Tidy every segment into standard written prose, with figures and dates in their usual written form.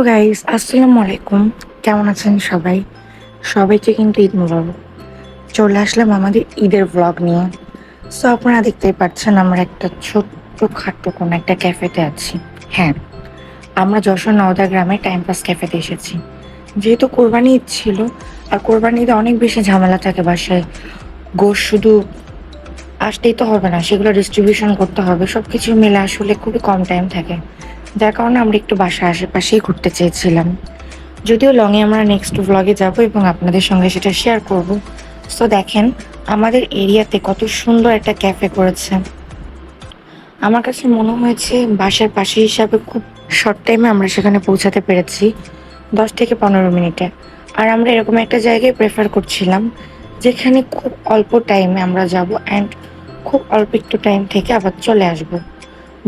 Hello guys, আসসালামু আলাইকুম। কেমন আছেন সবাই? সবাইকে কিন্তু ঈদ মোবারক। চলে আসলাম আমাদের ঈদের ব্লগ নিয়ে। সো আপনারা দেখতেই পাচ্ছেন আমরা একটা ছোট্ট খাট্ট কোনো একটা ক্যাফেতে আছি। হ্যাঁ, আমরা যশোর নওদা গ্রামে টাইম পাস ক্যাফেতে এসেছি। যেহেতু কোরবানি ঈদ ছিল, আর কোরবানি ঈদে অনেক বেশি ঝামেলা থাকে বাসায়। গোশ শুধু আসতেই তো হবে না, সেগুলো ডিস্ট্রিবিউশন করতে হবে। সবকিছু মিলে আসলে খুবই কম টাইম থাকে। যার কারণে আমরা একটু বাসার আশেপাশেই ঘুরতে চেয়েছিলাম। যদিও লংয়ে আমরা নেক্সট ভ্লগে যাব এবং আপনাদের সঙ্গে সেটা শেয়ার করব। সো দেখেন আমাদের এরিয়াতে কত সুন্দর একটা ক্যাফে করেছে। আমার কাছে মনে হয়েছে বাসার পাশে হিসাবে খুব শর্ট টাইমে আমরা সেখানে পৌঁছাতে পেরেছি, 10 থেকে 15 মিনিটে। আর আমরা এরকম একটা জায়গায় প্রেফার করছিলাম যেখানে খুব অল্প টাইমে আমরা যাব অ্যান্ড খুব অল্প একটু টাইম থেকে আবার চলে আসব।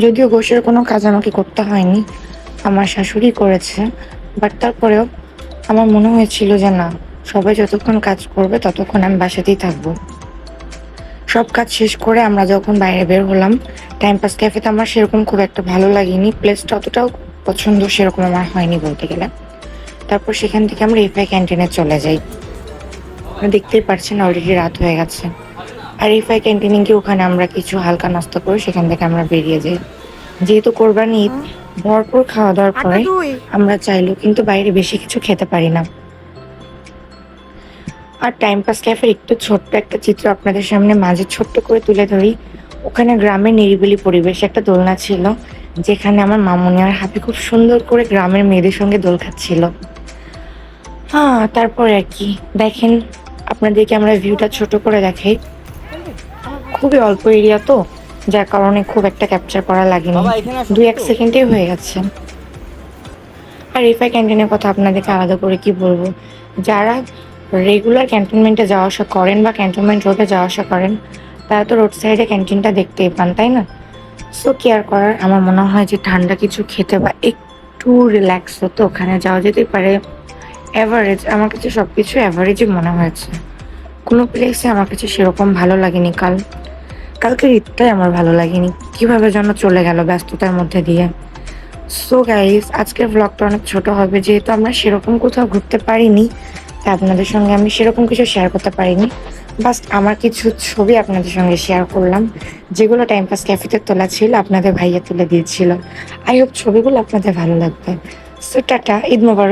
যদিও গোশের কোনো কাজ আমাকে করতে হয়নি, আমার শাশুড়ি করেছে, বাট তারপরেও আমার মনে হয়েছিল যে না, সবাই যতক্ষণ কাজ করবে ততক্ষণ আমি বাসাতেই থাকবো। সব কাজ শেষ করে আমরা যখন বাইরে বের হলাম, টাইম পাস ক্যাফেতে আমার সেরকম খুব একটা ভালো লাগেনি, প্লেসটা অতটাও পছন্দ সেরকম আমার হয়নি বলতে গেলে। তারপর সেখান থেকে আমরা এফআই ক্যান্টিনে চলে যাই। আপনারা দেখতেই পারছেন অলরেডি রাত হয়ে গেছে। আর এফআই ক্যান্টিনে গিয়ে ওখানে আমরা কিছু হালকা নাস্তা করে সেখান থেকে আমরা বেরিয়ে যাই। যেহেতু কোরবানি ঈদ, ভরপুর খাওয়া দাওয়ার পরে আমরা চাইলেও কিন্তু বাইরে বেশি কিছু খেতে পারি না। আর টাইম পাস ক্যাফের একটু ছোট্ট একটা চিত্র আপনাদের সামনে মাঝে ছোট্ট করে তুলে ধরি। ওখানে গ্রামের নিরিবিলি পরিবেশ, একটা দোলনা ছিল যেখানে আমার মামুনি আর হাবি খুব সুন্দর করে গ্রামের মেয়েদের সঙ্গে দোল খাচ্ছিল। হ্যাঁ, তারপরে আর কি দেখেন, আপনাদেরকে আমরা ভিউটা ছোট করে দেখাই। খুবই অল্প এরিয়া তো, যার কারণে খুব একটা ক্যাপচার করা লাগেনি, 2-1 সেকেন্ডেই হয়ে গেছে। আর এফআই ক্যান্টিনের কথা আপনাদেরকে আলাদা করে কি বলবো, যারা রেগুলার ক্যান্টনমেন্টে যাওয়া আসা করেন বা ক্যান্টনমেন্ট রোডে যাওয়া আসা করেন, তারা তো রোড সাইডে ক্যান্টিনটা দেখতেই পান, তাই না? সো কেয়ার করার, আমার মনে হয় যে ঠান্ডা কিছু খেতে বা একটু রিল্যাক্স হতে ওখানে যাওয়া যেতে পারে। অ্যাভারেজ আমার কাছে সব কিছু অ্যাভারেজই মনে হয়েছে, কোনো প্লেসে আমার কাছে সেরকম ভালো লাগেনি। কালকের ঈদটাই আমার ভালো লাগেনি, কিভাবে যেন চলে গেল ব্যস্ততার মধ্যে দিয়ে। সো গাইস, আজকের ব্লগটা অনেক ছোট হবে যেহেতু আমরা সেরকম কোথাও ঘুরতে পারিনি, তাই আপনাদের সঙ্গে আমি সেরকম কিছু শেয়ার করতে পারিনি। বাস আমার কিছু ছবি আপনাদের সঙ্গে শেয়ার করলাম, যেগুলো টাইম পাস ক্যাফেতে তোলা ছিল, আপনাদের ভাইয়া তুলে দিয়েছিল। আই হোপ ছবিগুলো আপনাদের ভালো লাগবে। সো টাটা, ঈদ মোবারক।